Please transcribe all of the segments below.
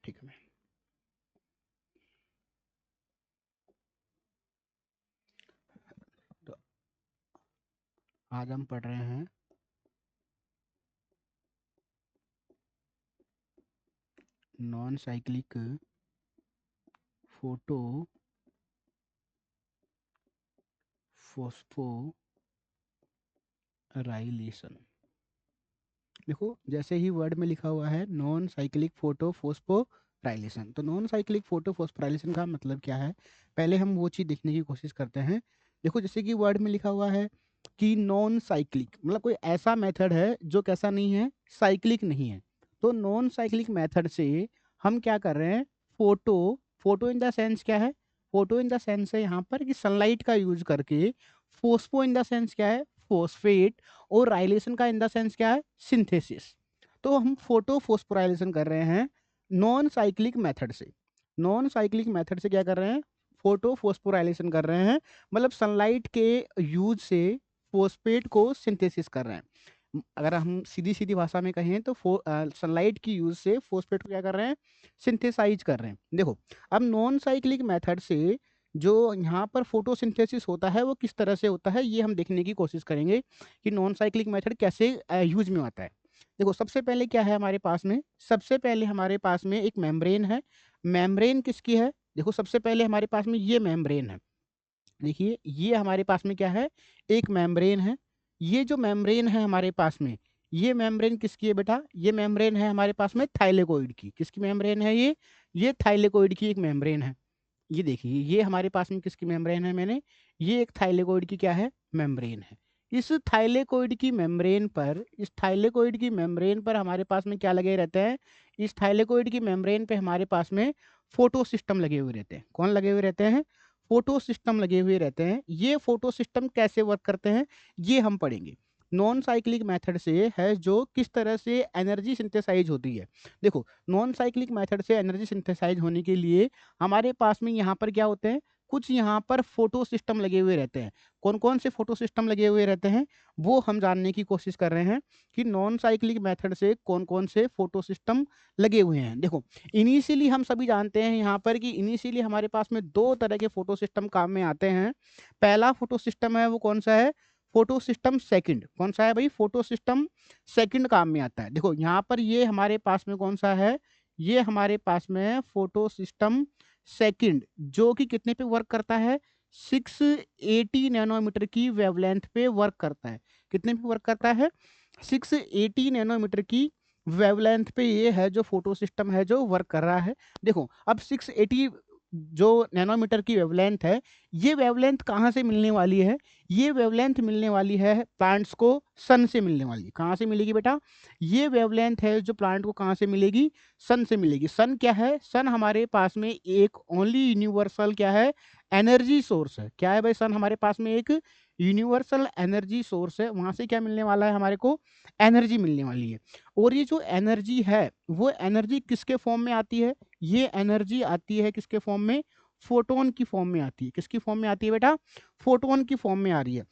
ठीक है। तो आज हम पढ़ रहे हैं नॉन साइक्लिक फोटो फोस्फोराइलेशन। देखो जैसे ही वर्ड में लिखा हुआ है नॉन साइक्लिक फोटो फोस्फोराइलेशन, तो नॉन साइक्लिक फोटो फोस्फोराइलेशन का मतलब क्या है, पहले हम वो चीज़ देखने की कोशिश करते हैं। देखो जैसे कि वर्ड में लिखा हुआ है कि नॉन साइक्लिक मतलब कोई ऐसा मेथड है जो कैसा नहीं है, साइक्लिक नहीं है। तो नॉन साइक्लिक मेथड से हम क्या कर रहे हैं, photo, photo in the sense क्या है, फोटो इन द सेंस है यहाँ पर कि सनलाइट का यूज करके, फोस्फो इन द सेंस क्या है, फोस्फेट, और राइलेशन का इन द सेंस क्या है, सिंथेसिस। तो हम फोटो फोस्फोराइलेशन कर रहे हैं नॉन साइक्लिक मेथड से। नॉन साइक्लिक मेथड से क्या कर रहे हैं, फोटो फोस्फोराइलेशन कर रहे हैं, मतलब सनलाइट के यूज से फोस्फेट को सिंथेसिस कर रहे हैं। अगर हम सीधी सीधी भाषा में कहें तो सनलाइट की यूज से फोस्फेट को क्या कर रहे हैं, सिंथेसाइज कर रहे हैं। देखो अब नॉन साइक्लिक मेथड से जो यहाँ पर फोटोसिंथेसिस होता है वो किस तरह से होता है, ये हम देखने की कोशिश करेंगे कि नॉन साइक्लिक मेथड कैसे यूज में आता है। देखो सबसे पहले क्या है हमारे पास में, सबसे पहले हमारे पास में एक मेम्ब्रेन है। मेम्ब्रेन किसकी है, देखो सबसे पहले हमारे पास में ये मेम्ब्रेन है। देखिए ये हमारे पास में क्या है, एक मेम्ब्रेन है। ये जो मेम्ब्रेन है हमारे पास में, ये मेम्ब्रेन किसकी है बेटा, ये मेम्ब्रेन है हमारे पास में थाइलेकोइड की। किसकी मेम्ब्रेन है ये थाइलेकोइड की एक मेम्ब्रेन है। ये देखिए ये हमारे पास में किसकी मेम्ब्रेन है, मैंने ये एक थाइलेकोइड की क्या है, मेम्ब्रेन है। इस थाइलेकोइड की मेम्ब्रेन पर, इस थाइलेकोइड की मेम्ब्रेन पर हमारे पास में क्या लगे रहते हैं, इस थाइलेकोइड की मेम्ब्रेन पे हमारे पास में फोटो सिस्टम लगे हुए रहते हैं। कौन लगे हुए रहते हैं, फोटो सिस्टम लगे हुए रहते हैं। ये फोटो सिस्टम कैसे वर्क करते हैं ये हम पढ़ेंगे। नॉन साइक्लिक मेथड से है जो किस तरह से एनर्जी सिंथेसाइज होती है। देखो नॉन साइक्लिक मेथड से एनर्जी सिंथेसाइज होने के लिए हमारे पास में यहाँ पर क्या होते हैं, कुछ यहाँ पर फोटो सिस्टम लगे हुए रहते हैं। कौन कौन से फोटो सिस्टम लगे हुए रहते हैं वो हम जानने की कोशिश कर रहे हैं कि नॉन साइक्लिक मेथड से कौन कौन से फोटो सिस्टम लगे हुए हैं। देखो इनिशियली हम सभी जानते हैं यहाँ पर कि इनिशियली हमारे पास में दो तरह के फोटो सिस्टम काम में आते हैं। पहला फोटो सिस्टम है वो कौन सा है, फोटो सिस्टम सेकंड। कौन सा है भाई, फोटो सिस्टम सेकंड काम में आता है। देखो यहाँ पर ये हमारे पास में कौन सा है, ये हमारे पास में फोटो सिस्टम सेकंड, जो कि कितने पे वर्क करता है, 680 नैनोमीटर की वेवलेंथ पे वर्क करता है। कितने पे वर्क करता है, 680 नैनोमीटर की वेवलेंथ पे ये है जो फोटो सिस्टम है जो वर्क कर रहा है। देखो अब 680 जो नैनोमीटर की वेवलेंथ है, ये वेवलेंथ कहाँ से मिलने वाली है, ये वेवलेंथ मिलने वाली है प्लांट्स को सन से मिलने वाली है। कहाँ से मिलेगी बेटा, ये वेवलेंथ है जो प्लांट को कहाँ से मिलेगी, सन से मिलेगी। सन क्या है, सन हमारे पास में एक ओनली यूनिवर्सल क्या है, एनर्जी सोर्स है। क्या है भाई, सन हमारे पास में एक यूनिवर्सल एनर्जी सोर्स है। वहां से क्या मिलने वाला है हमारे को, एनर्जी मिलने वाली है। और ये जो एनर्जी है वो एनर्जी किसके फॉर्म में आती है, ये एनर्जी आती है किसके फॉर्म में, फोटोन की फॉर्म में आती है। किसकी फॉर्म में आती है बेटा, फोटोन की फॉर्म में आ रही है।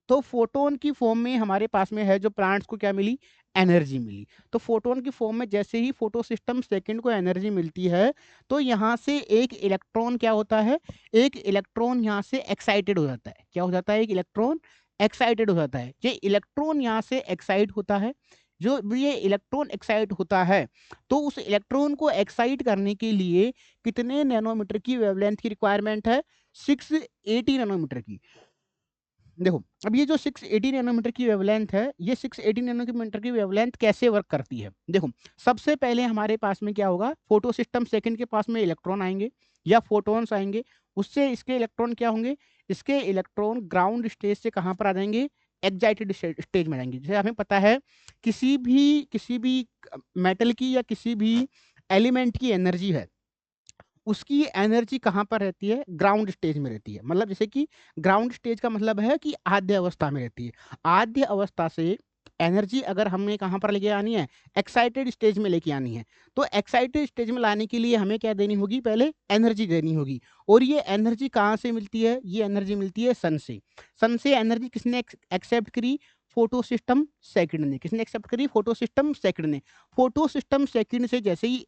तो फोटोन की फॉर्म में हमारे पास में है जो प्लांट्स को क्या मिली, एनर्जी मिली। तो फोटोन की फॉर्म में जैसे ही फोटो सिस्टम सेकंड को एनर्जी मिलती है, तो यहाँ से एक इलेक्ट्रॉन क्या होता है, एक इलेक्ट्रॉन यहाँ से एक्साइटेड हो जाता है। क्या हो जाता है, एक इलेक्ट्रॉन एक्साइटेड हो जाता है। ये इलेक्ट्रॉन यहाँ से एक्साइट होता है। जो ये इलेक्ट्रॉन एक्साइट होता है, तो उस इलेक्ट्रॉन को एक्साइट करने के लिए कितने नैनोमीटर की वेवलेंथ की रिक्वायरमेंट है, 680 नैनोमीटर की। देखो अब ये जो 680 नैनोमीटर की वेवलेंथ है, ये 680 नैनोमीटर की वेवलेंथ कैसे वर्क करती है। देखो सबसे पहले हमारे पास में क्या होगा, फोटो सिस्टम सेकंड के पास में इलेक्ट्रॉन आएंगे या फोटोन्स आएंगे। उससे इसके इलेक्ट्रॉन क्या होंगे, इसके इलेक्ट्रॉन ग्राउंड स्टेज से कहाँ पर आ जाएंगे, एक्साइटेड स्टेज में आएंगे। जैसे हमें पता है किसी भी मेटल की या किसी भी एलिमेंट की एनर्जी है, उसकी एनर्जी कहाँ पर रहती है, ग्राउंड स्टेज में रहती है। मतलब जैसे कि ग्राउंड स्टेज का मतलब है कि आद्य अवस्था में रहती है। आद्य अवस्था से एनर्जी अगर हमने कहाँ पर लेके आनी है, एक्साइटेड स्टेज में लेके आनी है। तो एक्साइटेड स्टेज में लाने के लिए हमें क्या देनी होगी, पहले एनर्जी देनी होगी। और ये एनर्जी कहाँ से मिलती है, ये एनर्जी मिलती है सन से। सन से एनर्जी किसने एक्सेप्ट करी, फोटो सिस्टम सेकंड ने। किसने एक्सेप्ट करी, फोटो सिस्टम सेकंड ने। फोटो सिस्टम सेकंड से जैसे ही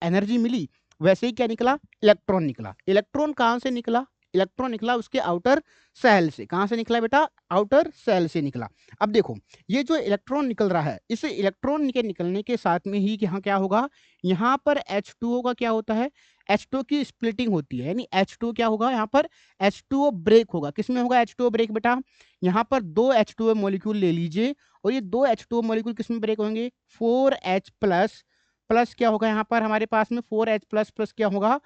एनर्जी मिली, वैसे ही क्या निकला, इलेक्ट्रॉन निकला। इलेक्ट्रॉन कहाँ से निकला, इलेक्ट्रॉन निकला उसके आउटर सेल से। कहाँ से निकला बेटा, आउटर सेल से निकला। अब देखो ये जो इलेक्ट्रॉन निकल रहा है, इस इलेक्ट्रॉन के निकलने के साथ में ही यहाँ क्या होगा, यहाँ पर H2O का क्या होता है, H2O की स्प्लिटिंग होती है, यानी H2O क्या होगा, यहाँ पर H2O ब्रेक होगा। किसमें होगा H2O ब्रेक बेटा, यहाँ पर दो H2O मॉलिक्यूल ले लीजिए, और ये दो H2O मॉलिक्यूल किसमें ब्रेक होंगे, 4H प्लस, प्लस क्या होगा यहाँ पर हमारे पास में 4H प्लस, प्लस क्या होगा,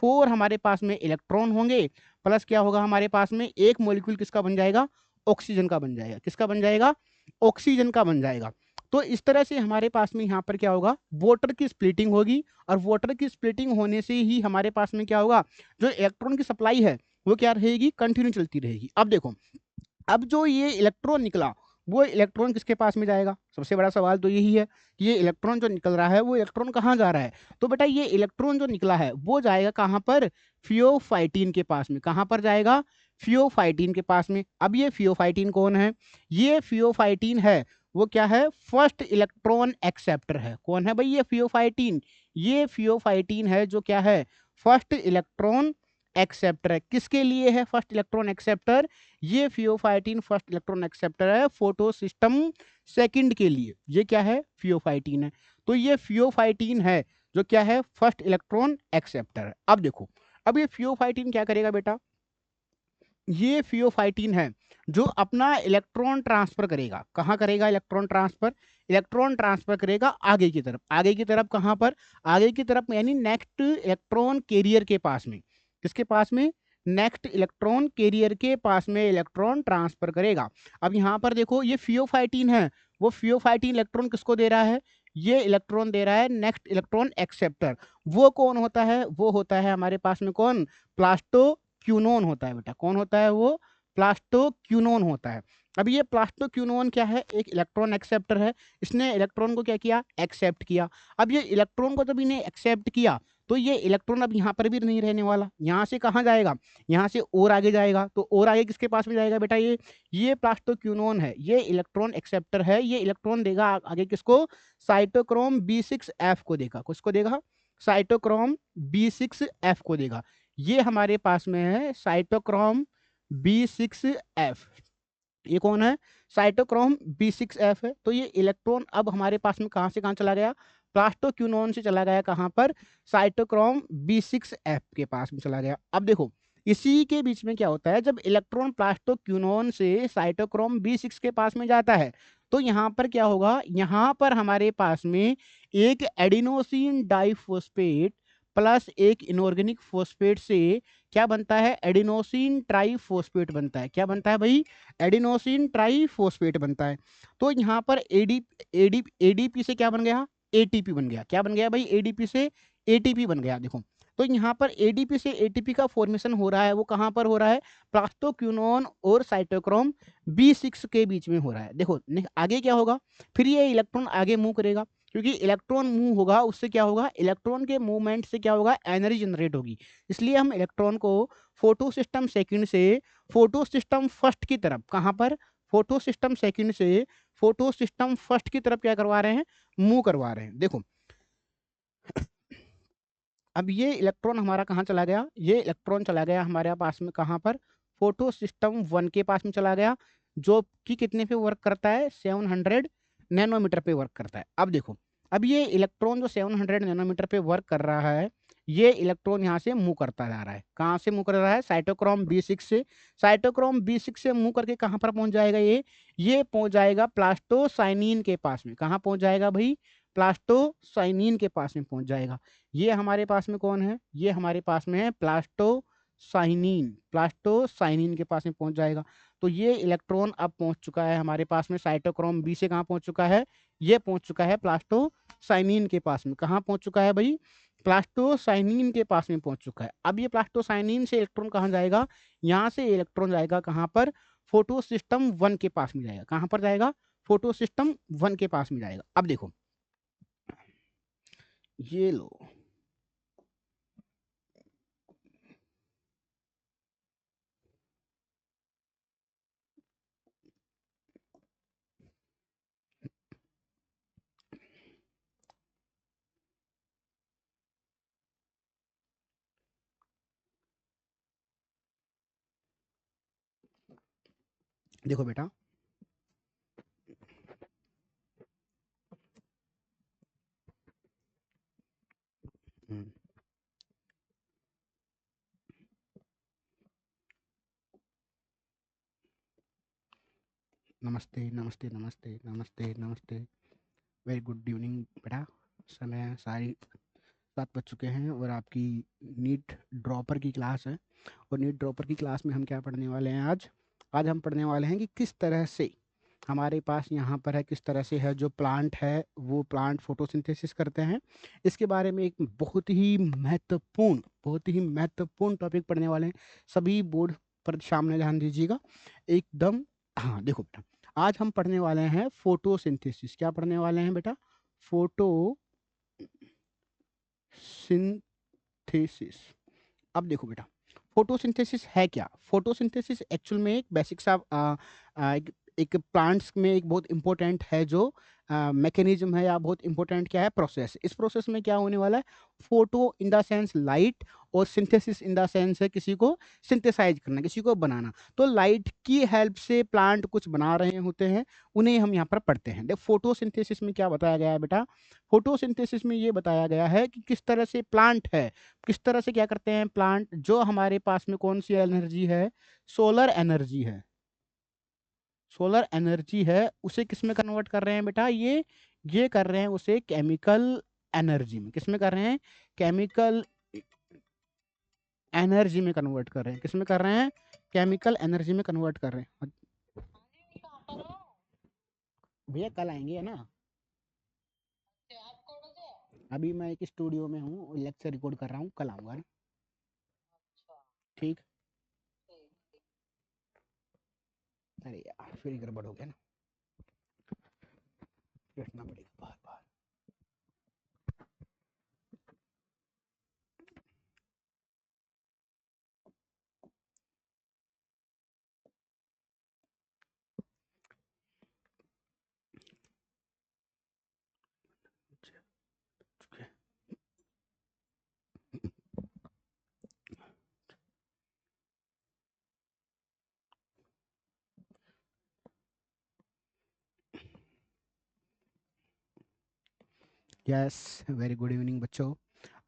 4 हमारे पास में इलेक्ट्रॉन होंगे, प्लस क्या होगा हमारे पास में एक मॉलिक्यूल किसका बन जाएगा, ऑक्सीजन का बन जाएगा। किसका बन जाएगा, ऑक्सीजन का बन जाएगा। तो इस तरह से हमारे पास में यहाँ पर क्या होगा, वाटर की स्प्लिटिंग होगी, और वाटर की स्प्लिटिंग होने से ही हमारे पास में क्या होगा, जो इलेक्ट्रॉन की सप्लाई है वो क्या रहेगी, कंटिन्यू चलती रहेगी। अब देखो, अब जो ये इलेक्ट्रॉन निकला, वो इलेक्ट्रॉन किसके पास में जाएगा, सबसे बड़ा सवाल तो यही है कि ये इलेक्ट्रॉन जो निकल रहा है वो इलेक्ट्रॉन कहाँ जा रहा है। तो बेटा ये इलेक्ट्रॉन जो निकला है वो जाएगा कहाँ पर, फियोफाइटीन के पास में। कहाँ पर जाएगा, फियोफाइटीन के पास में। अब ये फियोफाइटीन कौन है, ये फियोफाइटीन है वो क्या है, फर्स्ट इलेक्ट्रॉन एक्सेप्टर है। कौन है भाई, ये फियोफाइटीन, ये फियोफाइटीन है जो क्या है, फर्स्ट इलेक्ट्रॉन एक्सेप्टर है। किसके लिए है फर्स्ट इलेक्ट्रॉन एक्सेप्टर, ये फियोफाइटीन फर्स्ट इलेक्ट्रॉन एक्सेप्टर है फोटो सिस्टम सेकंड के लिए। ये क्या है, फियोफाइटीन है। तो ये फियोफाइटीन है जो क्या है, फर्स्ट इलेक्ट्रॉन एक्सेप्टर है। अब देखो, अब ये फियोफाइटीन क्या करेगा बेटा, ये फियोफाइटीन है जो अपना इलेक्ट्रॉन ट्रांसफर करेगा। कहाँ करेगा इलेक्ट्रॉन ट्रांसफर, इलेक्ट्रॉन ट्रांसफर करेगा आगे की तरफ। आगे की तरफ कहाँ पर, आगे की तरफ यानी नेक्स्ट इलेक्ट्रॉन कैरियर के पास में। किसके पास में, नेक्स्ट इलेक्ट्रॉन कैरियर के पास में इलेक्ट्रॉन ट्रांसफर करेगा। अब यहाँ पर देखो ये फियोफाइटीन है, वो फियोफाइटीन इलेक्ट्रॉन किसको दे रहा है, ये इलेक्ट्रॉन दे रहा है नेक्स्ट इलेक्ट्रॉन एक्सेप्टर। वो कौन होता है, वो होता है हमारे पास में कौन, प्लास्टो क्यूनोन होता है बेटा। कौन होता है वो, प्लास्टोक्यूनोन होता है। अब ये प्लास्टोक्यूनोन क्या है, एक इलेक्ट्रॉन एक्सेप्टर है। इसने इलेक्ट्रॉन को क्या किया, एक्सेप्ट किया। अब ये इलेक्ट्रॉन को जब इन्हें एक्सेप्ट किया, तो ये इलेक्ट्रॉन अब यहाँ पर भी नहीं रहने वाला, यहाँ से कहाँ जाएगा, यहाँ से और आगे जाएगा। तो और आगे किसके पास में जाएगा बेटा, ये प्लास्टोक्यूनोन है, ये इलेक्ट्रॉन एक्सेप्टर है। ये इलेक्ट्रॉन देगा आगे किसको, साइटोक्रोम B6F को देगा। किसको देगा, साइटोक्रोम B6F को देगा। ये हमारे पास में है साइटोक्रोम B6F। ये कौन है, साइटोक्रोम B6F है। तो ये इलेक्ट्रॉन अब हमारे पास में कहाँ से कहाँ चला गया, प्लास्टोक्यूनोन से चला गया कहाँ पर, साइटोक्रोम B6F के पास में चला गया। अब देखो इसी के बीच में क्या होता है, जब इलेक्ट्रॉन प्लास्टोक्यूनोन से साइटोक्रोम B6 के पास में जाता है, तो यहाँ पर क्या होगा, यहाँ पर हमारे पास में एक एडिनोसिन डाइफॉस्फेट प्लस एक इनऑर्गेनिक फॉस्फेट से क्या बनता है, एडिनोसिन ट्राइफॉस्फेट बनता है। क्या बनता है भाई, एडिनोसिन ट्राइफॉस्फेट बनता है। तो यहाँ पर एडीपी से क्या बन गया, एटीपी बन गया। क्या बन गया भाई, एडीपी से एटीपी बन गया। देखो तो यहाँ पर एडीपी से एटीपी का फॉर्मेशन हो रहा है, वो कहाँ पर हो रहा है, प्लास्टोक्यूनोन और साइटोक्रोम B6 के बीच में हो रहा है। देखो आगे क्या होगा, फिर ये इलेक्ट्रॉन आगे मूव करेगा, क्योंकि इलेक्ट्रॉन मूव होगा उससे क्या होगा, इलेक्ट्रॉन के मूवमेंट से क्या होगा, एनर्जी जनरेट होगी। इसलिए हम इलेक्ट्रॉन को फोटो सिस्टम सेकंड से फोटो सिस्टम फर्स्ट की तरफ, कहाँ पर, फोटो सिस्टम सेकंड से फोटो सिस्टम फर्स्ट की तरफ क्या करवा रहे हैं, मूव करवा रहे हैं। देखो अब ये इलेक्ट्रॉन हमारा कहाँ चला गया, ये इलेक्ट्रॉन चला गया हमारे पास में कहाँ पर, फोटो सिस्टम 1 के पास में चला गया, जो कि कितने पे वर्क करता है, 700 नैनोमीटर पे वर्क करता है। अब देखो अब ये इलेक्ट्रॉन जो 700 नैनोमीटर पे वर्क कर रहा है, ये इलेक्ट्रॉन यहाँ से मूव करता जा रहा है। कहाँ से मूव कर रहा है, साइटोक्रोम B6 से। साइटोक्रोम B6 से मूव करके कहाँ पर पहुंच जाएगा, ये पहुंच जाएगा प्लास्टोसाइनिन के पास में। कहाँ पहुंच जाएगा भाई, प्लास्टोसाइनिन के पास में पहुंच जाएगा। ये हमारे पास में कौन है, ये हमारे पास में है प्लास्टोसाइनिन। प्लास्टोसाइनिन के पास में पहुंच जाएगा। तो ये इलेक्ट्रॉन अब पहुंच चुका है हमारे पास में साइटोक्रोम B से, कहाँ पहुंच चुका है, ये पहुंच चुका है प्लास्टोसाइनिन के पास में। कहाँ पहुंच चुका है भाई, प्लास्टोसाइनिन के पास में पहुंच चुका है। अब ये प्लास्टोसाइनिन से इलेक्ट्रॉन कहाँ जाएगा, यहाँ से इलेक्ट्रॉन जाएगा कहाँ पर, फोटो सिस्टम 1 के पास में जाएगा। कहाँ पर जाएगा, फोटो सिस्टम 1 के पास में जाएगा। अब देखो ये लो, देखो बेटा, हम्म, नमस्ते नमस्ते नमस्ते नमस्ते नमस्ते, वेरी गुड इवनिंग बेटा। समय सारी 7 बज चुके हैं और आपकी नीट ड्रॉपर की क्लास है। और नीट ड्रॉपर की क्लास में हम क्या पढ़ने वाले हैं आज? आज हम पढ़ने वाले हैं कि किस तरह से हमारे पास यहाँ पर है, किस तरह से है जो प्लांट है वो प्लांट फोटोसिंथेसिस करते हैं। इसके बारे में एक बहुत ही महत्वपूर्ण टॉपिक पढ़ने वाले हैं। सभी बोर्ड पर सामने ध्यान दीजिएगा एकदम। हाँ देखो बेटा, आज हम पढ़ने वाले हैं फोटोसिंथेसिस। क्या पढ़ने वाले हैं बेटा? फोटोसिंथेसिस। अब देखो बेटा, फोटोसिंथेसिस है क्या? फोटोसिंथेसिस एक्चुअल में एक बेसिक सा एक प्लांट्स में एक बहुत इंपॉर्टेंट है जो मैकेनिज्म है या बहुत इंपॉर्टेंट क्या है प्रोसेस। इस प्रोसेस में क्या होने वाला है? Photo in the sense light, और सिंथेसिस इन द सेंस है किसी को सिंथेसाइज करना, किसी को बनाना। तो लाइट की हेल्प से प्लांट कुछ बना रहे होते हैं, उन्हें हम यहाँ पर पढ़ते हैं। देख फोटोसिंथेसिस में क्या बताया गया है बेटा? फोटोसिंथेसिस में ये बताया गया है कि किस तरह से प्लांट है, किस तरह से क्या करते हैं प्लांट, जो हमारे पास में कौन सी एनर्जी है? सोलर एनर्जी है। सोलर एनर्जी है, उसे किस में कन्वर्ट कर रहे हैं बेटा? ये कर रहे हैं उसे केमिकल एनर्जी में। किस में कर रहे हैं? केमिकल एनर्जी में कन्वर्ट कर रहे हैं। किस में कर रहे हैं? केमिकल एनर्जी में कन्वर्ट कर रहे हैं। भैया कल आएंगे है ना? अभी मैं एक स्टूडियो में हूँ, लेक्चर रिकॉर्ड कर रहा हूँ, कल आऊंगा ना। ठीक। अरे यार फिर गड़बड़ हो गया ना, बैठना पड़ेगा बार बार। यस, वेरी गुड इवनिंग बच्चों।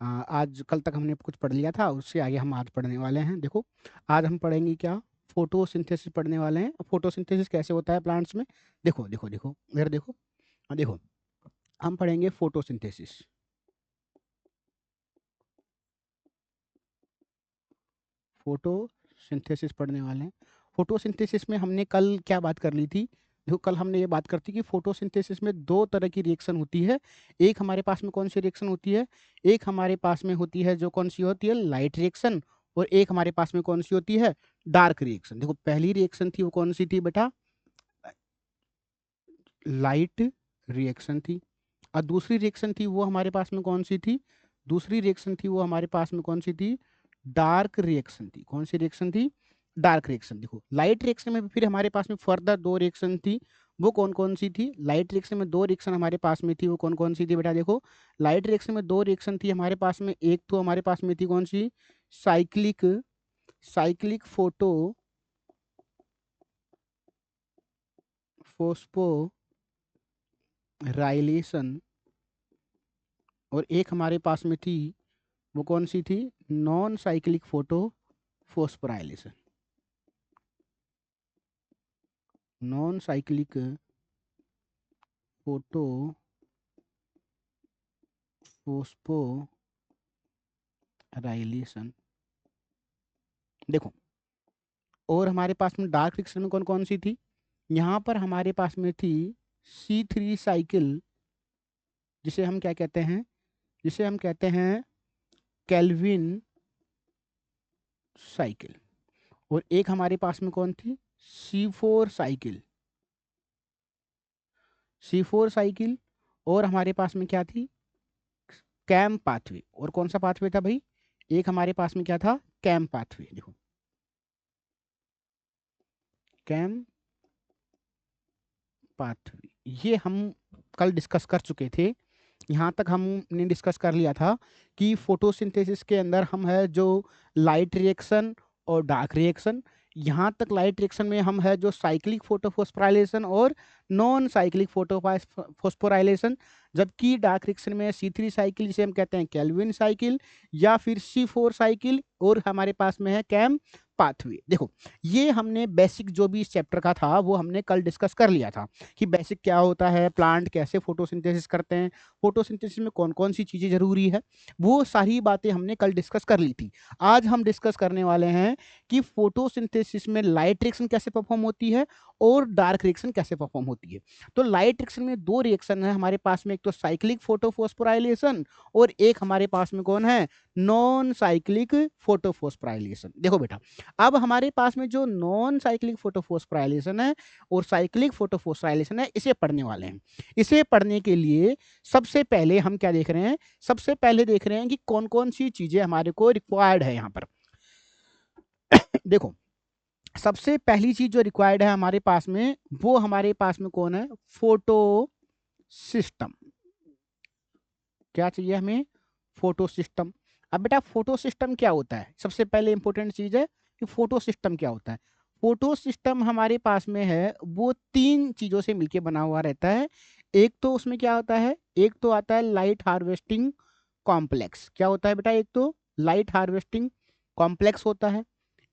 आज कल तक हमने कुछ पढ़ लिया था, उससे आगे हम आज पढ़ने वाले हैं। देखो, आज हम पढ़ेंगे क्या? फोटोसिंथेसिस पढ़ने वाले हैं। फोटोसिंथेसिस कैसे होता है प्लांट्स में? देखो देखो देखो इधर देखो। देखो, हम पढ़ेंगे फोटोसिंथेसिस। फोटोसिंथेसिस पढ़ने वाले हैं। फोटोसिंथेसिस में हमने कल क्या बात कर ली थी? देखो, कल हमने ये बात करती कि फोटोसिंथेसिस में दो तरह की रिएक्शन होती है। एक हमारे पास में कौन सी रिएक्शन होती है? एक हमारे पास में होती है जो कौन सी होती है? Light reaction. और एक हमारे पास में कौन सी होती है? Dark reaction. देखो, पहली रिएक्शन थी वो कौन सी थी बेटा? लाइट रिएक्शन थी। और दूसरी रिएक्शन थी वो हमारे पास में कौन सी थी? दूसरी रिएक्शन थी वो हमारे पास में कौन सी थी? डार्क रिएक्शन थी। कौन सी रिएक्शन थी? Dark reaction. देखो, लाइट रिएक्शन में फिर हमारे पास में फर्दर दो रिएक्शन थी। वो कौन कौन सी थी? लाइट रिएक्शन में दो रिएक्शन हमारे पास में थी, वो कौन कौन सी थी बेटा? देखो, लाइट रिएक्शन में दो रिएक्शन थी हमारे पास में। एक तो हमारे पास में थी कौन सी? Cyclic cyclic photo phosphorylation. और एक हमारे पास में थी, वो कौन सी थी? Non cyclic photo phosphorylation. Non cyclic photo phosphorylation. देखो, और हमारे पास में डार्क रिएक्शन में कौन कौन सी थी? यहाँ पर हमारे पास में थी C3 साइकिल, जिसे हम क्या कहते हैं? जिसे हम कहते हैं केल्विन साइकिल। और एक हमारे पास में कौन थी? C4 cycle. C4 cycle. और हमारे पास में क्या थी? CAM pathway. और कौन सा पाथवे था भाई? एक हमारे पास में क्या था? CAM pathway. देखो, कैम पाथवे ये हम कल डिस्कस कर चुके थे। यहाँ तक हमने डिस्कस कर लिया था कि फोटोसिंथेसिस के अंदर हम है जो लाइट रिएक्शन और डार्क रिएक्शन, यहाँ तक लाइट रिएक्शन में हम है जो साइक्लिक फोटोफॉस्फोराइलेशन और नॉन साइक्लिक फोटोफॉस्फोराइलेशन, जबकि डार्क रिएक्शन में C3 साइकिल जिसे हम कहते हैं केल्विन साइकिल या फिर C4 साइकिल, और हमारे पास में है कैम पाथवे। देखो ये हमने बेसिक जो भी इस चैप्टर का था वो हमने कल डिस्कस कर लिया था कि बेसिक क्या होता है, प्लांट कैसे फोटोसिंथेसिस करते हैं, फोटोसिंथेसिस में कौन कौन सी चीज़ें जरूरी है, वो सारी बातें हमने कल डिस्कस कर ली थी। आज हम डिस्कस करने वाले हैं कि फोटोसिंथेसिस में लाइट रिएक्शन कैसे परफॉर्म होती है और डार्क रिएक्शन कैसे परफॉर्म होती है। तो लाइट रिएक्शन में दो रिएक्शन है हमारे पास में, एक तो साइक्लिक फोटोफॉस्फोराइलेशन और एक हमारे पास में कौन है, नॉन साइक्लिक फोटोफॉस्फोराइलेशन। देखो बेटा, अब हमारे पास में जो नॉन साइक्लिक फोटोफॉस्फोराइलेशन है और साइक्लिक फोटोफॉस्फोराइलेशन है, इसे पढ़ने वाले हैं। इसे पढ़ने के लिए सबसे पहले हम क्या देख रहे हैं, सबसे पहले देख रहे हैं कि कौन कौन सी चीजें हमारे को रिक्वायर्ड है यहाँ पर। देखो सबसे पहली चीज जो रिक्वायर्ड है हमारे पास में, वो हमारे पास में कौन है, फोटो सिस्टम। क्या चाहिए हमें, फोटो सिस्टम। अब बेटा फोटो सिस्टम क्या होता है, सबसे पहले इंपॉर्टेंट चीज है कि फोटो सिस्टम क्या होता है। फोटो सिस्टम हमारे पास में है वो तीन चीजों से मिलके बना हुआ रहता है। एक तो उसमें क्या होता है, एक तो आता है लाइट हार्वेस्टिंग कॉम्प्लेक्स। क्या होता है बेटा, एक तो लाइट हार्वेस्टिंग कॉम्प्लेक्स होता है,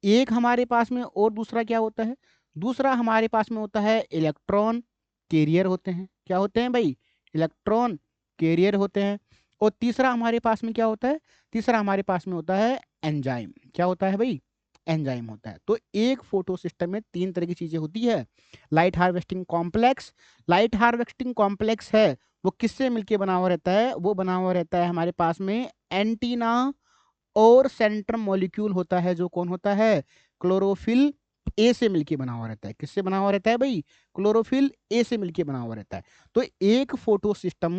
एक हमारे पास में, और दूसरा क्या होता है, दूसरा हमारे पास में होता है इलेक्ट्रॉन कैरियर होते हैं। क्या होते हैं भाई, इलेक्ट्रॉन कैरियर होते हैं। और तीसरा हमारे पास में क्या होता है, तीसरा हमारे पास में होता है एंजाइम। क्या होता है भाई, एंजाइम होता है। तो एक फोटो सिस्टम में तीन तरह की चीजें होती है। Light harvesting complex, light harvesting complex है वो किससे मिलके बना हुआ रहता है, वो बना हुआ रहता है हमारे पास में एंटीना और सेंट्रम मॉलिक्यूल होता है, जो कौन होता है, क्लोरोफिल ए से मिलके बना हुआ रहता है। किससे बना हुआ रहता है भाई, क्लोरोफिल ए से मिलके बना हुआ रहता है। तो एक फोटो सिस्टम,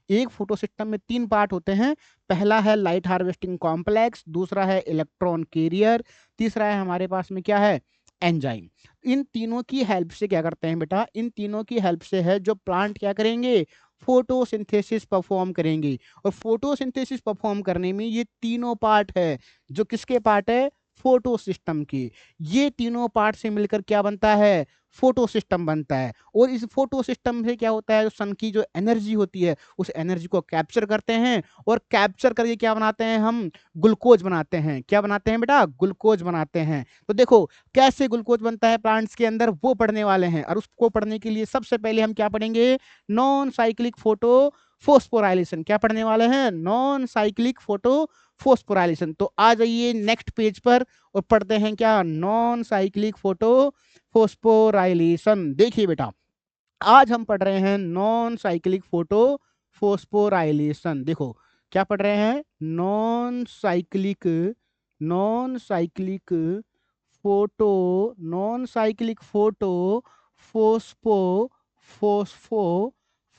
एक फोटो सिस्टम में तीन पार्ट होते हैं। पहला है लाइट हार्वेस्टिंग कॉम्प्लेक्स, दूसरा है इलेक्ट्रॉन कैरियर, तीसरा है हमारे पास में क्या है, एंजाइम। इन तीनों की हेल्प से क्या करते हैं बेटा, इन तीनों की हेल्प से है जो प्लांट क्या करेंगे, फोटोसिंथेसिस परफॉर्म करेंगे। और फोटोसिंथेसिस परफॉर्म करने में ये तीनों पार्ट है, जो किसके पार्ट है, फोटो सिस्टम के। ये तीनों पार्ट से मिलकर क्या बनता है, फोटो सिस्टम बनता है। और इस फोटो सिस्टम से क्या होता है, सन की जो एनर्जी होती है उस एनर्जी को कैप्चर करते हैं, और कैप्चर करके क्या बनाते हैं हम, ग्लूकोज बनाते हैं। क्या बनाते हैं बेटा, ग्लूकोज बनाते हैं। तो देखो कैसे ग्लूकोज बनता है प्लांट्स के अंदर, वो पढ़ने वाले हैं। और उसको पढ़ने के लिए सबसे पहले हम क्या पढ़ेंगे, नॉन साइक्लिक फोटो फोस्फोराइलेशन। क्या पढ़ने वाले हैं, नॉन साइक्लिक फोटो फोस्फोराइलेशन। तो आ जाइए नेक्स्ट पेज पर और पढ़ते हैं क्या, नॉन साइक्लिक फोटो फोस्फोराइलेशन। देखिए बेटा, आज हम पढ़ रहे हैं नॉन साइक्लिक फोटो फोस्फोराइलेशन। देखो क्या पढ़ रहे हैं, non cyclic, non cyclic photo, non cyclic photo phospho phospho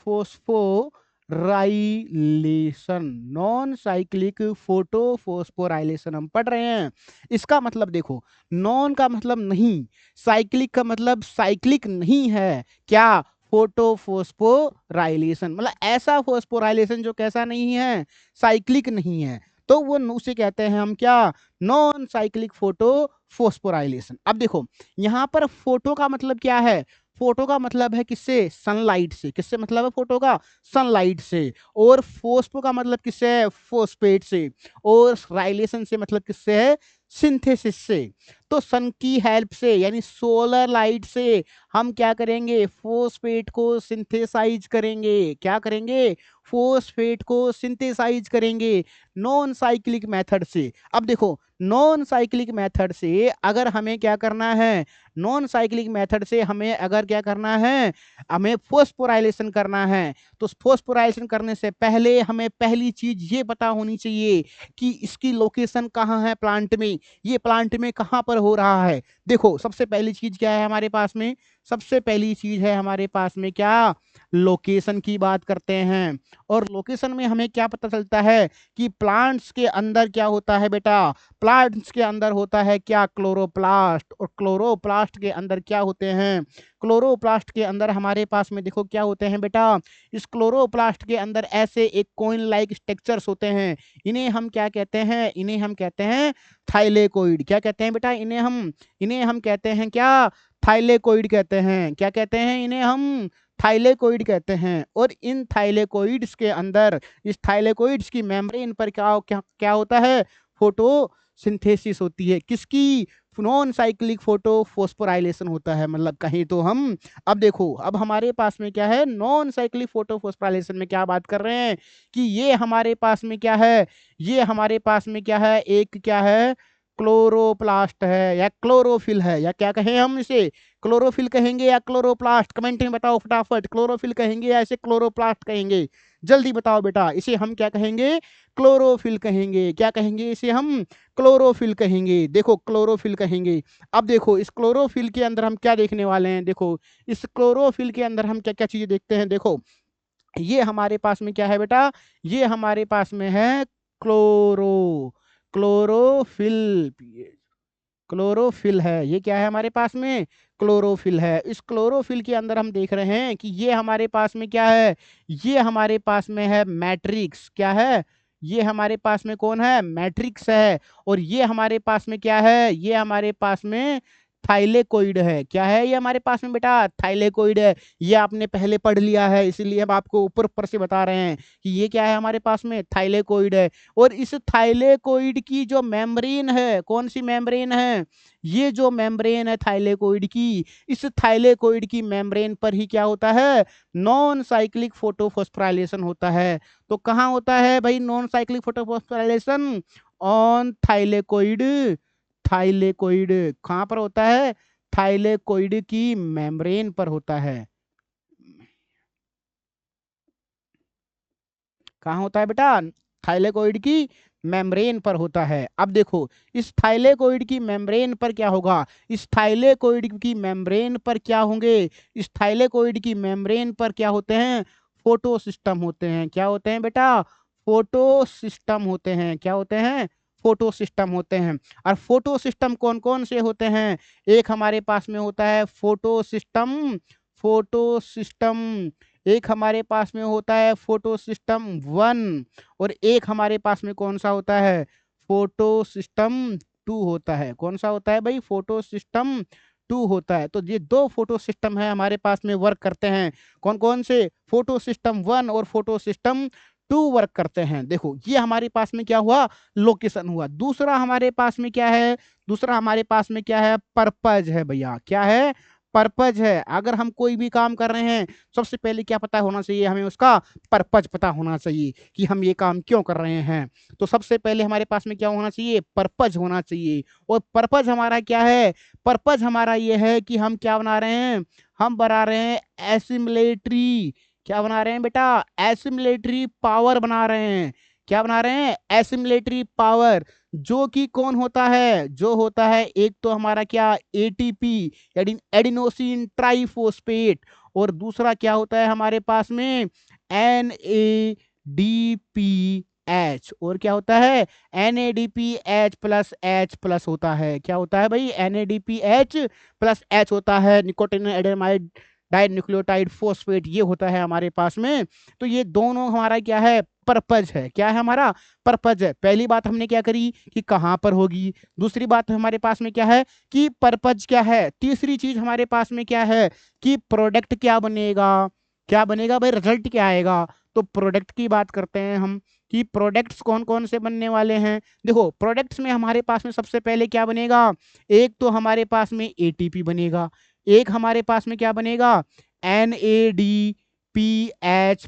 phosphorylation, non cyclic photo phosphorylation हम पढ़ रहे हैं। इसका मतलब देखो, नॉन का मतलब नहीं, साइक्लिक का मतलब साइक्लिक नहीं है। क्या, फोटो फोस्फोराइलेशन, मतलब ऐसा फोस्फोराइलेशन जो कैसा नहीं है, साइक्लिक नहीं है। तो वो उसे कहते हैं हम क्या, नॉन साइक्लिक फोटो फोस्फोराइलेशन। अब देखो यहाँ पर फोटो का मतलब क्या है, फोटो का मतलब है किससे, सनलाइट से। किससे मतलब है फोटो का, सनलाइट से। और फोस्फो का मतलब किससे है, फोस्फेट से। और राइलेशन से मतलब किससे है, सिंथेसिस से। तो सन की हेल्प से यानी सोलर लाइट से हम क्या करेंगे, फोस्फेट को सिंथेसाइज करेंगे। क्या करेंगे, फोस्फेट को सिंथेसाइज करेंगे नॉन साइक्लिक मेथड से। अब देखो नॉन साइक्लिक मेथड से अगर हमें क्या करना है, नॉन साइक्लिक मेथड से हमें अगर क्या करना है, हमें फोस्फोराइलेशन करना है, तो फोस्फोराइलेशन करने से पहले हमें पहली चीज ये पता होनी चाहिए कि इसकी लोकेशन कहाँ है प्लांट में, ये प्लांट में कहाँ पर हो रहा है। देखो सबसे पहली चीज क्या है हमारे पास में, सबसे पहली चीज है हमारे पास में क्या, लोकेशन की बात करते हैं। और लोकेशन में हमें क्या पता चलता है कि प्लांट्स के अंदर क्या होता है बेटा, प्लांट्स के अंदर होता है क्या, क्लोरोप्लास्ट। और क्लोरोप्लास्ट के अंदर क्या होते हैं, क्लोरोप्लास्ट के अंदर हमारे पास में देखो क्या होते हैं बेटा, इस क्लोरोप्लास्ट के अंदर ऐसे एक कोइन लाइक स्ट्रक्चर्स होते हैं। इन्हें हम क्या कहते हैं, इन्हें हम कहते हैं थाइलेकोइड। क्या कहते हैं बेटा, इन्हें हम कहते हैं क्या, थाइलेकोइड कहते हैं। क्या कहते हैं, इन्हें हम थाइलेकोइड कहते हैं। और इन थाइलेकोइड्स के अंदर, इस थाइलेकोइड्स की मेम्ब्रेन पर क्या क्या क्या होता है, फोटोसिंथेसिस होती है। किसकी, नॉन साइक्लिक फोटोफॉस्फोराइलेशन होता है। मतलब कहीं तो हम, अब देखो, अब हमारे पास में क्या है, नॉन साइक्लिक फोटोफॉस्फोराइलेशन में क्या बात कर रहे हैं कि ये हमारे पास में क्या है, ये हमारे पास में क्या है, एक क्या है, क्लोरोप्लास्ट है या क्लोरोफिल है, या क्या कहें हम इसे, क्लोरोफिल कहेंगे या क्लोरोप्लास्ट, कमेंट में बताओ फटाफट, क्लोरोफिल कहेंगे या इसे क्लोरोप्लास्ट कहेंगे, जल्दी बताओ बेटा। इसे हम क्या कहेंगे, क्लोरोफिल कहेंगे। क्या कहेंगे इसे हम, क्लोरोफिल कहेंगे। देखो क्लोरोफिल कहेंगे। अब देखो इस क्लोरोफिल के अंदर हम क्या देखने वाले हैं, देखो इस क्लोरोफिल के अंदर हम क्या क्या चीजें देखते हैं। देखो ये हमारे पास में क्या है बेटा, ये हमारे पास में है क्लोरोफिल, क्लोरोफिल है। ये क्या है हमारे पास में, क्लोरोफिल है। इस क्लोरोफिल के अंदर हम देख रहे हैं कि ये हमारे पास में क्या है, ये हमारे पास में है मैट्रिक्स। क्या है, ये हमारे पास में कौन है, मैट्रिक्स है। और ये हमारे पास में क्या है, ये हमारे पास में थाइलेकोइड है। क्या है ये हमारे पास में बेटा, थाइलेकोइड है। ये आपने पहले पढ़ लिया है, इसीलिए हम आपको ऊपर ऊपर से बता रहे हैं कि ये क्या है हमारे पास में, थाइलेकोइड है। और इस थाइलेकोइड की जो मेम्ब्रेन है, कौन सी मेम्ब्रेन है, ये जो मेम्ब्रेन है थाइलेकोइड की, इस थाइलेकोइड की मेम्ब्रेन पर ही क्या होता है, नॉन साइक्लिक फोटोफॉस्फोराइलेशन होता है। तो कहाँ होता है भाई non cyclic photophosphorylation, on thylakoid, thylakoid कहाँ पर होता है, थाइलेकोइड की मेम्ब्रेन पर होता है। कहाँ होता है बेटा, थाइलेकोइड की मेम्ब्रेन पर होता है। अब देखो इस थाइलेकोइड की मेम्ब्रेन पर क्या होगा, इस थाइलेकोइड की मेम्ब्रेन पर क्या होंगे, इस थाइलेकोइड की मेम्ब्रेन पर क्या होते हैं, फोटो सिस्टम होते हैं। क्या होते हैं बेटा, फोटो सिस्टम होते हैं। क्या होते हैं, फोटो सिस्टम होते हैं। और फोटो सिस्टम कौन कौन से होते हैं, एक हमारे पास में होता है फोटो सिस्टम, फोटो सिस्टम, एक हमारे पास में होता है फोटो सिस्टम 1, और एक हमारे पास में कौन सा होता है, फोटो सिस्टम 2 होता है। कौन सा होता है भाई, फोटो सिस्टम 2 होता है। तो ये दो फोटो सिस्टम है हमारे पास में वर्क करते हैं। कौन कौन से, फोटो सिस्टम 1 और फोटो सिस्टम 2 वर्क करते हैं। देखो ये हमारे पास में क्या हुआ, लोकेशन हुआ। दूसरा हमारे पास में क्या है, दूसरा हमारे पास में क्या है, पर्पज है भैया। क्या है, पर्पज है। अगर हम कोई भी काम कर रहे हैं, सबसे पहले क्या पता होना चाहिए हमें, उसका पर्पज पता होना चाहिए कि हम ये काम क्यों कर रहे हैं। तो सबसे पहले हमारे पास में क्या होना चाहिए, पर्पज होना चाहिए। और पर्पज हमारा क्या है, पर्पज हमारा ये है कि हम क्या बना रहे हैं, हम बना रहे हैं एसिमिलेटरी, क्या बना रहे हैं बेटा, एसिमिलेटरी पावर बना रहे हैं। क्या बना रहे हैं, एसिमिलेटरी पावर। जो कि कौन होता है, जो होता है एक तो हमारा क्या, एटीपी, एडिनोसिन ट्राइफोस्फेट। और दूसरा क्या होता है हमारे पास में, NADPH। और क्या होता है, NADPH प्लस H प्लस होता है। क्या होता है भाई, NADPH प्लस H होता है, निकोटिन एडेमाइड डाइन्यूक्लियोटाइड फोस्फेट, ये होता है हमारे पास में। तो ये दोनों हमारा क्या है, पर्पज है। क्या है हमारा, पर्पज है। पहली बात हमने क्या करी कि कहाँ पर होगी, दूसरी बात हमारे पास में क्या है कि पर्पज क्या है, तीसरी चीज हमारे पास में क्या है कि प्रोडक्ट क्या बनेगा, क्या बनेगा भाई, रिजल्ट क्या आएगा। तो प्रोडक्ट की बात करते हैं हम कि प्रोडक्ट्स कौन कौन से बनने वाले हैं। देखो प्रोडक्ट्स में हमारे पास में सबसे पहले क्या बनेगा, एक तो हमारे पास में एटीपी बनेगा, एक हमारे पास में क्या बनेगा, NADPH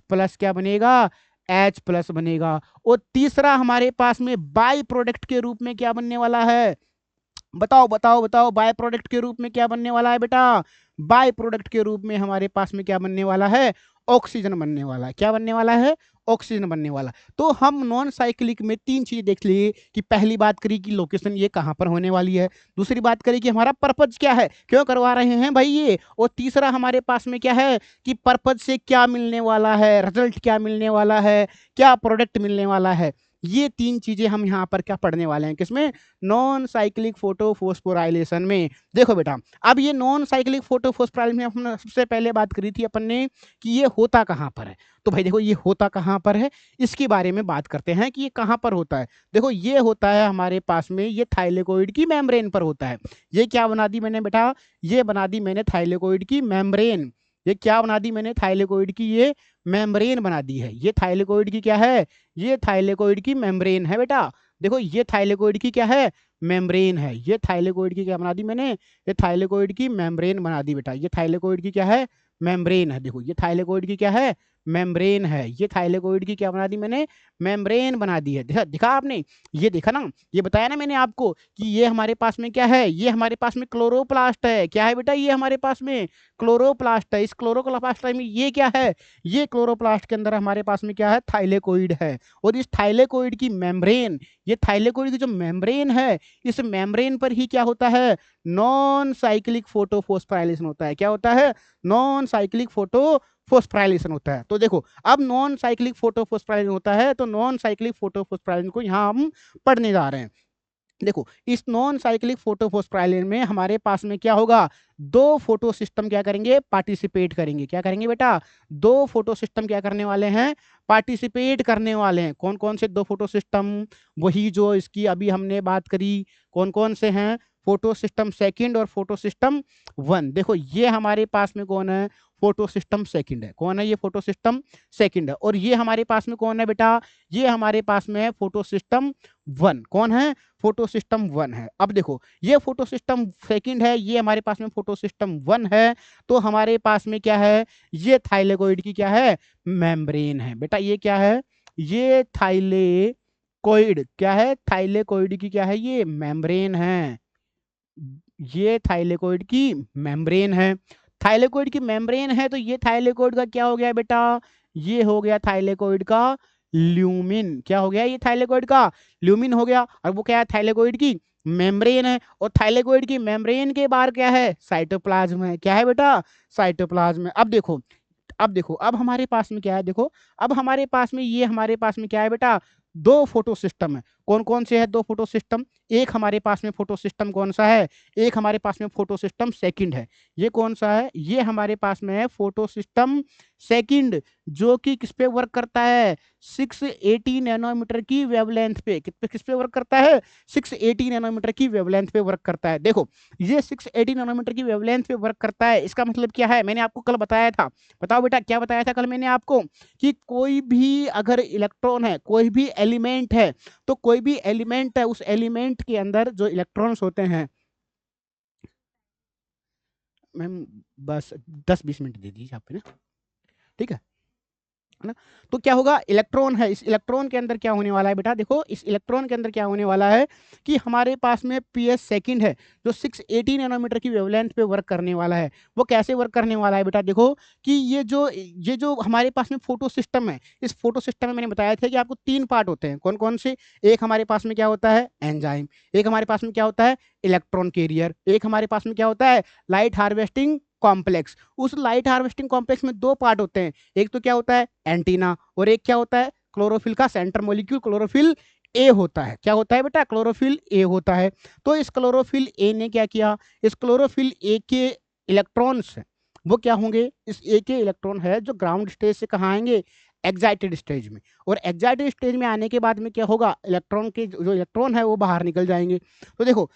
प्लस क्या बनेगा, H प्लस बनेगा। और तीसरा हमारे पास में बाई प्रोडक्ट के रूप में क्या बनने वाला है, बताओ बताओ बताओ, बाय प्रोडक्ट के रूप में क्या बनने वाला है बेटा, बाय प्रोडक्ट के रूप में हमारे पास में क्या बनने वाला है, ऑक्सीजन बनने वाला है। क्या बनने वाला है, ऑक्सीजन बनने वाला। तो हम नॉन साइक्लिक में तीन चीजें देख लिए कि पहली बात करी कि लोकेशन ये कहाँ पर होने वाली है, दूसरी बात करी कि हमारा पर्पज क्या है, क्यों करवा रहे हैं भाई ये, और तीसरा हमारे पास में क्या है कि पर्पज से क्या मिलने वाला है, रिजल्ट क्या मिलने वाला है, क्या प्रोडक्ट मिलने वाला है। ये तीन चीजें हम यहाँ पर क्या पढ़ने वाले हैं, किसमें, नॉन साइक्लिक फोटोफॉस्फोराइलेशन में। देखो बेटा, अब ये नॉन साइक्लिक फोटोफॉस्फोराइलेशन में हमने सबसे पहले बात करी थी अपन ने कि ये होता कहाँ पर है। तो भाई देखो, ये होता कहाँ पर है, इसके बारे में बात करते हैं कि ये कहाँ पर होता है। देखो, ये होता है हमारे पास में, ये थाइलेकोइड की मेम्ब्रेन पर होता है। ये क्या बना दी मैंने बेटा, ये बना दी मैंने थाइलेकोइड की मेम्ब्रेन। ये क्या बना दी मैंने, थाइलेकोइड की ये मेम्ब्रेन बना दी है। ये थाइलेकोइड की क्या है, ये थाइलेकोइड की मेम्ब्रेन है बेटा। देखो, ये थाइलेकोइड की क्या है, मेम्ब्रेन है। ये थाइलेकोइड की क्या बना दी मैंने, ये थाइलेकोइड की मेम्ब्रेन बना दी बेटा। ये थाइलेकोइड की क्या है, मेम्ब्रेन है। देखो, ये थाइलेकोइड की क्या है, मेम्ब्रेन है। ये थाइलेकोइड की क्या बना दी मैंने, मेम्ब्रेन बना दी है। देखा दिखा आपने, ये देखा ना, ये बताया ना मैंने आपको कि ये हमारे पास में क्या है, ये हमारे पास में क्लोरोप्लास्ट है। क्या है बेटा, ये हमारे पास में क्लोरोप्लास्ट है। इस क्लोरोप्लास्ट में ये क्या है, ये क्लोरोप्लास्ट के अंदर हमारे पास में क्या है, थाइलेकोइड है। और इस थाइलेकोइड की मेम्ब्रेन, ये थाइलेकोइड की जो मेम्ब्रेन है, इस मेम्ब्रेन पर ही क्या होता है, नॉन साइक्लिक फोटोफॉस्फोराइलेशन होता है। क्या होता है, नॉन साइक्लिक फोटोफॉस्फोराइलेशन होता है। तो देखो, अब नॉन साइक्लिक फोटोफॉस्फोराइलेशन होता है, तो नॉन साइक्लिक फोटोफॉस्फोराइलेशन को यहाँ हम पढ़ने जा रहे हैं। देखो, इस नॉन साइक्लिक फोटोफॉस्फोराइलेशन में हमारे पास में क्या होगा, दो फोटो सिस्टम क्या करेंगे, पार्टिसिपेट करेंगे। क्या करेंगे बेटा, दो फोटो सिस्टम क्या करने वाले हैं, पार्टिसिपेट करने वाले हैं। कौन कौन से दो फोटो सिस्टम, वही जो इसकी अभी हमने बात करी, कौन कौन से हैं, फोटो सिस्टम सेकंड और फोटो सिस्टम वन। देखो, ये हमारे पास में कौन है, फोटो सिस्टम सेकंड है। कौन है, ये फोटो सिस्टम सेकंड है। और ये हमारे पास में कौन है बेटा, ये हमारे पास में है फोटो सिस्टम वन। कौन है, फोटो सिस्टम वन है। अब देखो, ये फोटो सिस्टम सेकंड है, ये हमारे पास में फोटो सिस्टम वन है। तो हमारे पास में क्या है, ये थाइलेकोइड की क्या है, मेम्ब्रेन है बेटा। ये क्या है, ये थाइलेकोइड क्या है, थाइलेकोइड की क्या है, ये मेम्ब्रेन है। ये थाइलेकोइड की मेम्ब्रेन है। थाइलेकोइड की मेम्ब्रेन है, तो ये थाइलेकोइड का क्या हो गया बेटा, ये हो गया थाइलेकोइड का ल्यूमिन। क्या हो गया, ये थाइलेकोइड का ल्यूमिन हो गया। और वो क्या है, थाइलेकोइड की मेम्ब्रेन है। और थाइलेकोइड की मेम्ब्रेन के बाहर क्या है, साइटोप्लाज्म है। क्या है बेटा, साइटोप्लाज्म है। अब देखो, अब हमारे पास में क्या है, देखो, अब हमारे पास में ये हमारे पास में क्या है बेटा, दो फोटो सिस्टम है। कौन कौन से है दो फोटो सिस्टम, एक हमारे पास में फोटो सिस्टम कौन सा है, एक हमारे पास में फोटो सिस्टम सेकंड है। ये कौन सा है, ये हमारे पास में है फोटो सिस्टम सेकंड, जो कि किस पे वर्क करता है, 680 नैनोमीटर की वेवलेंथ पे। किस पे वर्क करता है, 680 नैनोमीटर की वेवलेंथ पे वर्क करता है। देखो, ये 680 नैनोमीटर की वेवलेंथ पे वर्क करता है, इसका मतलब क्या है, मैंने आपको कल बताया था। बताओ बेटा, क्या बताया था कल मैंने आपको, कि कोई भी अगर इलेक्ट्रॉन है, कोई भी एलिमेंट है, तो कोई भी एलिमेंट है, उस एलिमेंट के अंदर जो इलेक्ट्रॉन्स होते हैं, मैम बस 10-20 मिनट दे दीजिए आप पे ना, ठीक है ना। तो क्या होगा, इलेक्ट्रॉन है, इस इलेक्ट्रॉन के अंदर क्या होने वाला है बेटा, देखो, इस इलेक्ट्रॉन के अंदर क्या होने वाला है कि हमारे पास में पीएस सेकंड है, जो 680 नैनोमीटर की वेवलेंथ पे वर्क करने वाला है। वो कैसे वर्क करने वाला है बेटा, देखो, कि ये जो हमारे पास में फोटो सिस्टम है, इस फोटो सिस्टम में मैंने बताया था कि आपको तीन पार्ट होते हैं। कौन कौन से, एक हमारे पास में क्या होता है, एंजाइम, एक हमारे पास में क्या होता है, इलेक्ट्रॉन कैरियर, एक हमारे पास में क्या होता है, लाइट हार्वेस्टिंग कॉम्प्लेक्स। उस लाइट हार्वेस्टिंग कॉम्प्लेक्स में दो पार्ट होते हैं, एक तो क्या होता है, एंटीना, और एक क्या होता है, क्लोरोफिल का सेंटर मॉलिक्यूल, क्लोरोफिल ए होता है। क्या होता है बेटा, क्लोरोफिल ए होता है। तो इस क्लोरोफिल ए ने क्या किया, इस क्लोरोफिल ए के इलेक्ट्रॉन्स, वो क्या होंगे, इस ए के इलेक्ट्रॉन है जो ग्राउंड स्टेज से कहाँ आएंगे, एक्साइटेड स्टेज में। और एक्साइटेड स्टेज में आने के बाद में क्या होगा, इलेक्ट्रॉन के जो इलेक्ट्रॉन है वो बाहर निकल जाएंगे। तो देखो,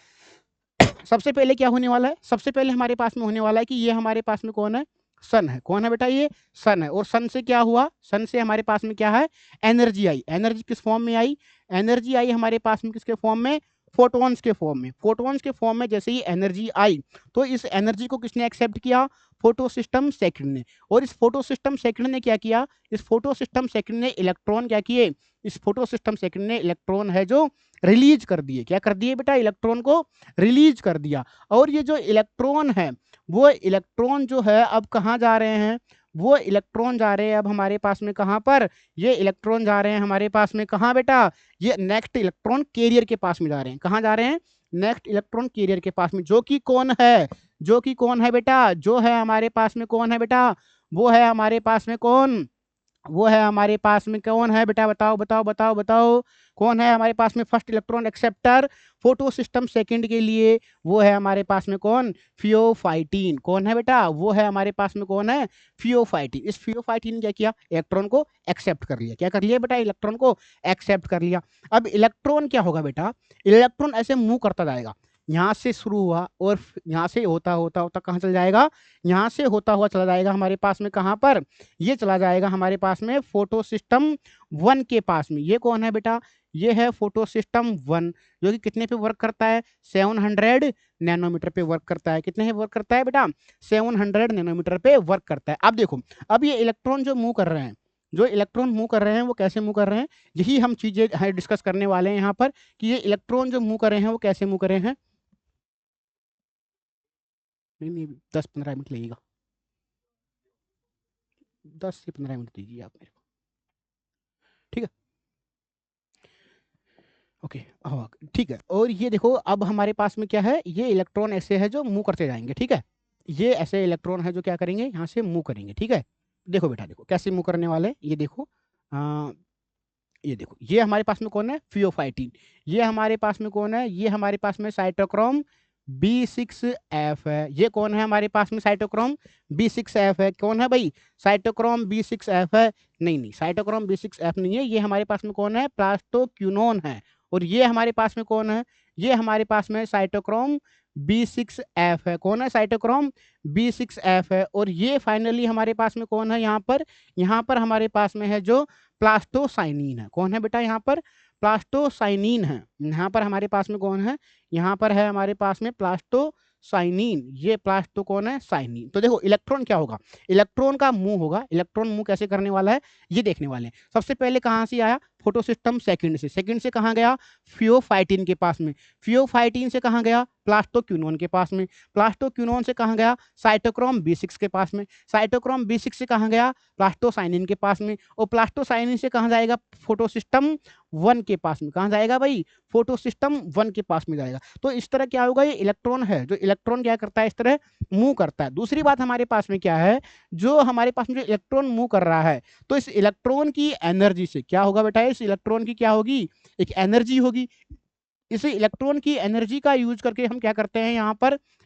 सबसे पहले क्या होने वाला है, सबसे पहले हमारे पास में होने वाला है कि ये हमारे पास में कौन है, सन है। कौन है बेटा, ये सन है। और सन से क्या हुआ, सन से हमारे पास में क्या है, एनर्जी आई। एनर्जी किस फॉर्म में आई, एनर्जी आई हमारे पास में किसके फॉर्म में, फोटोन्स के फॉर्म में। फोटोन्स के फॉर्म में जैसे ही एनर्जी आई, तो इस एनर्जी को किसने एक्सेप्ट किया, फोटो सिस्टम सेकंड ने। और इस फोटो सिस्टम सेकंड ने क्या किया, इस फोटो सिस्टम सेकंड ने इलेक्ट्रॉन क्या किए, इस फोटो सिस्टम सेकंड ने इलेक्ट्रॉन है जो रिलीज कर दिए। क्या कर दिए बेटा? इलेक्ट्रॉन को रिलीज कर दिया। और ये जो इलेक्ट्रॉन है, वो इलेक्ट्रॉन जो है अब कहाँ जा रहे हैं? वो इलेक्ट्रॉन जा रहे हैं अब हमारे पास में कहाँ पर? ये इलेक्ट्रॉन जा रहे हैं हमारे पास में कहाँ बेटा? ये नेक्स्ट इलेक्ट्रॉन कैरियर के पास में जा रहे हैं। कहाँ जा रहे हैं? नेक्स्ट इलेक्ट्रॉन कैरियर के पास में, जो कि कौन है? जो कि कौन है बेटा? जो है हमारे पास में कौन है बेटा? वो है हमारे पास में कौन? वो है हमारे पास में कौन है बेटा? बताओ बताओ बताओ बताओ। कौन है हमारे पास में first electron acceptor photo system second के लिए? वो है हमारे पास में कौन? फियोफाइटीन। कौन है बेटा? वो है हमारे पास में कौन है? फियोफाइटीन। इस फियोफाइटीन ने क्या किया? इलेक्ट्रॉन को एक्सेप्ट कर लिया। क्या कर लिया बेटा? इलेक्ट्रॉन को एक्सेप्ट कर लिया। अब इलेक्ट्रॉन क्या होगा बेटा? इलेक्ट्रॉन ऐसे मूव करता जाएगा। यहाँ से शुरू हुआ और यहाँ से होता होता होता कहाँ चल जाएगा? यहाँ से होता हुआ चला जाएगा हमारे पास में कहाँ पर? ये चला जाएगा हमारे पास में फोटो सिस्टम 1 के पास में। ये कौन है बेटा? ये है फोटो सिस्टम 1, जो कि कितने पे वर्क करता है? 700 नैनोमीटर पे वर्क करता है। कितने पे वर्क करता है बेटा? 700 नैनोमीटर पे वर्क करता है। अब देखो, अब ये इलेक्ट्रॉन जो मूव कर रहे हैं, जो इलेक्ट्रॉन मूव कर रहे हैं वो कैसे मूव कर रहे हैं? यही हम चीजें डिस्कस करने वाले हैं यहाँ पर, कि ये इलेक्ट्रॉन जो मूव कर रहे हैं वो कैसे मूव कर रहे हैं। नहीं नहीं, 10-15 मिनट लगेगा, 10 से 15 मिनट दीजिए आप मेरे को। ठीक है, ओके। हाँ ठीक है। और ये देखो, अब हमारे पास में क्या है? ये इलेक्ट्रॉन ऐसे है जो मूव करते जाएंगे। ठीक है, ये ऐसे इलेक्ट्रॉन है जो क्या करेंगे? यहाँ से मूव करेंगे। ठीक है, देखो बेटा, देखो कैसे मूव करने वाले हैं। ये देखो, आ, ये देखो, ये हमारे पास में कौन है? फियोफाइटीन। ये हमारे पास में कौन है? ये हमारे पास में साइटोक्रोम B6F है। ये कौन है हमारे पास में? साइटोक्रोम B6F है। कौन है भाई? साइटोक्रोम B6F है। नहीं नहीं, साइटोक्रोम B6F नहीं है। ये हमारे पास में कौन है? प्लास्टोक्यूनोन है। और ये हमारे पास में कौन है? ये हमारे पास में साइटोक्रोम B6F है। कौन है? साइटोक्रोम B6F है। और ये फाइनली हमारे पास में कौन है? यहाँ पर हमारे पास में है जो प्लास्टोसाइनिन है। कौन है बेटा? यहाँ पर प्लास्टोसाइनिन है। यहाँ पर हमारे पास में कौन है? यहाँ पर है हमारे पास में प्लास्टोसाइनिन। ये प्लास्टो कौन है? साइनिन। तो देखो, इलेक्ट्रॉन क्या होगा? इलेक्ट्रॉन का मूव होगा। इलेक्ट्रॉन मूव कैसे करने वाला है ये देखने वाले हैं। सबसे पहले कहाँ से आया? फोटो सिस्टम सेकंड से। सेकंड से कहाँ गया? फियोफाइटीन के पास में। फियोफाइटीन से कहाँ गया? प्लास्टोक्यूनोन के पास में। प्लास्टोक्यूनोन से कहाँ गया? साइटोक्रोम B6 के पास में। साइटोक्रोम B6 से कहाँ गया? प्लास्टोसाइनिन के पास में। और प्लास्टोसाइनिन से कहाँ जाएगा? फोटो सिस्टम 1 के पास में। कहाँ जाएगा भाई? फोटो सिस्टम 1 के पास में जाएगा। तो इस तरह क्या होगा? ये इलेक्ट्रॉन है, जो इलेक्ट्रॉन क्या करता है? इस तरह मूव करता है। दूसरी बात हमारे पास में क्या है? जो हमारे पास में जो इलेक्ट्रॉन मूव कर रहा है, तो इस इलेक्ट्रॉन की एनर्जी से क्या होगा बेटा? इस इलेक्ट्रॉन की क्या होगी? एक एनर्जी होगी। इस इलेक्ट्रॉन की एनर्जी का यूज करके हम क्या करते हैं?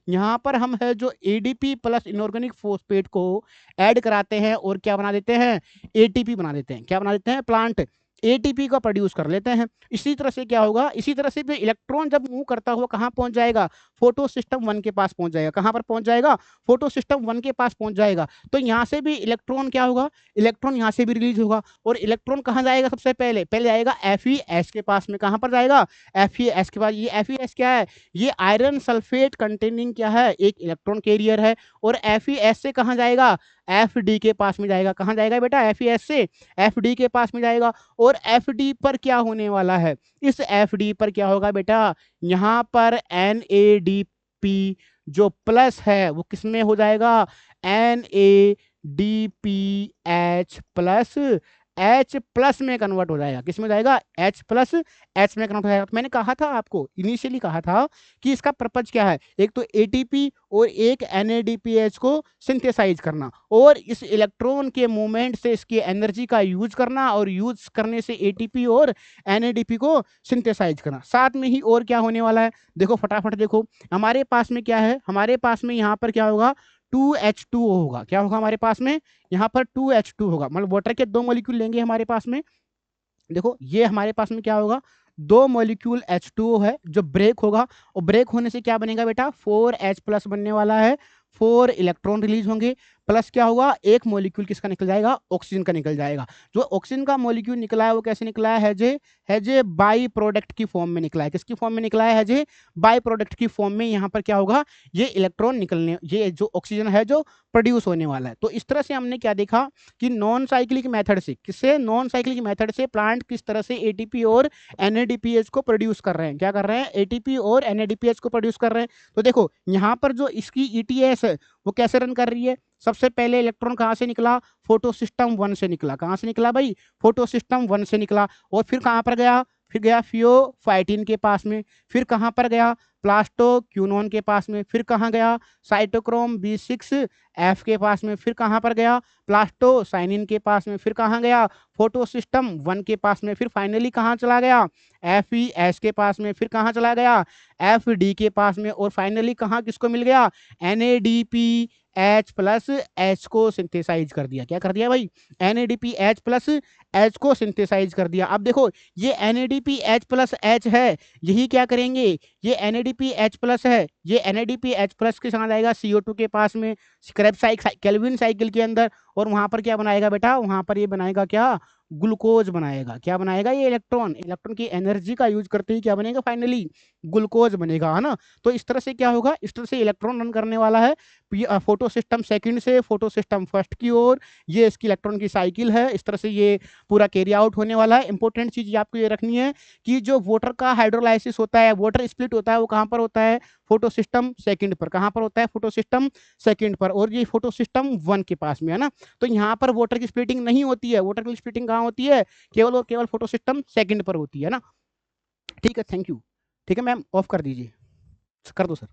यहाँ पर हम है जो ADP प्लस इनऑर्गेनिक फॉस्फेट को ऐड कराते हैं और क्या बना देते हैं? ATP बना देते हैं। क्या बना देते हैं? प्लांट ATP का प्रोड्यूस कर लेते हैं। इसी तरह से क्या होगा? इसी तरह से भी इलेक्ट्रॉन जब मूव करता हुआ कहाँ पहुंच जाएगा? फोटो सिस्टम 1 के पास पहुंच जाएगा। कहाँ पर पहुंच जाएगा? फोटो सिस्टम 1 के पास पहुंच जाएगा। तो यहाँ से भी इलेक्ट्रॉन क्या होगा? इलेक्ट्रॉन यहाँ से भी रिलीज होगा। और इलेक्ट्रॉन कहाँ जाएगा? सबसे पहले पहले आएगा FeS के पास में। कहाँ पर जाएगा? FeS के पास। ये FeS क्या है? ये आयरन सल्फेट कंटेनिंग क्या है? एक इलेक्ट्रॉन कैरियर है। और FeS से कहाँ जाएगा? FD के पास में जाएगा। कहाँ जाएगा बेटा? FeS से FD के पास में जाएगा। और FD पर क्या होने वाला है? इस FD पर क्या होगा बेटा? यहाँ पर NADP जो प्लस है वो किस में हो जाएगा? NADPH प्लस H प्लस में कन्वर्ट हो जाएगा। किस में जाएगा? H प्लस H में कन्वर्ट हो जाएगा। तो मैंने कहा था आपको, इनिशियली कहा था कि इसका पर्पज क्या है? एक तो ATP और एक NADPH को सिंथेसाइज करना, और इस इलेक्ट्रॉन के मूवमेंट से इसकी एनर्जी का यूज करना, और यूज करने से ATP और NADP को सिंथेसाइज करना। साथ में ही और क्या होने वाला है? देखो फटाफट देखो, हमारे पास में क्या है? हमारे पास में यहाँ पर क्या होगा? 2H2O होगा। क्या होगा हमारे पास में? यहाँ पर 2H2 होगा। मतलब वाटर के 2 मॉलिक्यूल लेंगे हमारे पास में। देखो, ये हमारे पास में क्या होगा? 2 मॉलिक्यूल H2O है जो ब्रेक होगा, और ब्रेक होने से क्या बनेगा बेटा? 4H प्लस बनने वाला है। 4 इलेक्ट्रॉन रिलीज होंगे। प्लस क्या होगा, एक मॉलिक्यूल किसका निकल जाएगा, ऑक्सीजन का निकल जाएगा। जो ऑक्सीजन का मॉलिक्यूल निकला है वो कैसे निकला है, हैज ए बाई प्रोडक्ट की फॉर्म में निकला है। किसकी फॉर्म में निकला है, हैज ए बाई प्रोडक्ट की फॉर्म में। यहाँ पर क्या होगा, ये इलेक्ट्रॉन निकलने, ये जो ऑक्सीजन है जो प्रोड्यूस होने वाला है। तो इस तरह से हमने क्या देखा कि नॉन साइक्लिक मेथड से, किससे, नॉन साइक्लिक मेथड से प्लांट किस तरह से एटीपी और एनएडीपीएच को प्रोड्यूस कर रहे हैं, क्या कर रहे हैं, एटीपी और एनएडीपीएच को प्रोड्यूस कर रहे हैं। तो देखो यहाँ पर जो इसकी ईटीएस है वो कैसे रन कर रही है। सबसे पहले इलेक्ट्रॉन कहाँ से निकला, फोटो सिस्टम 1 से निकला। कहाँ से निकला भाई, फोटो सिस्टम 1 से निकला। और फिर कहाँ पर गया, फिर गया फियोफाइटिन के पास में। फिर कहाँ पर गया, प्लास्टोक्यूनोन के पास में। फिर कहाँ गया, साइटोक्रोम B6F के पास में। फिर कहाँ पर गया, प्लास्टोसाइनिन के पास में। फिर कहाँ गया, फोटो सिस्टम 1 के पास में। फिर फाइनली कहाँ चला गया, FES के पास में। फिर कहाँ चला गया, FD के पास में। और फाइनली कहाँ किसको मिल गया, NADPH प्लस H को सिंथेसाइज कर दिया। क्या कर दिया भाई, NADPH प्लस H को सिंथेसाइज कर दिया। अब देखो ये NADPH प्लस H है, यही क्या करेंगे, ये NADPH प्लस है, ये NADPH प्लस के साथ आएगा CO2 के पास में, केल्विन साइकिल के अंदर। और वहां पर क्या बनाएगा बेटा, वहां पर ये बनाएगा क्या, ग्लूकोज बनाएगा। क्या बनाएगा, ये इलेक्ट्रॉन, इलेक्ट्रॉन की एनर्जी का यूज करते ही क्या बनेगा, फाइनली ग्लूकोज बनेगा, है ना। तो इस तरह से क्या होगा, इस तरह से इलेक्ट्रॉन रन करने वाला है फोटो सिस्टम सेकंड से फोटो सिस्टम फर्स्ट की ओर। ये इसकी इलेक्ट्रॉन की साइकिल है, इस तरह से ये पूरा कैरी आउट होने वाला है। इंपॉर्टेंट चीज आपको ये रखनी है कि जो वाटर का हाइड्रोलाइसिस होता है, वाटर स्प्लिट होता है, वो कहाँ पर होता है, फोटो सिस्टम सेकंड पर। कहाँ पर होता है, फोटो सिस्टम सेकंड पर। और ये फोटो सिस्टम 1 के पास में, है ना। तो यहाँ पर वाटर की स्प्लिटिंग नहीं होती है, वाटर की स्प्लिटिंग कहाँ होती है, केवल और केवल फोटो सिस्टम सेकंड पर होती है ना। ठीक है, थैंक यू। ठीक है मैम, ऑफ कर दीजिए, कर दो सर।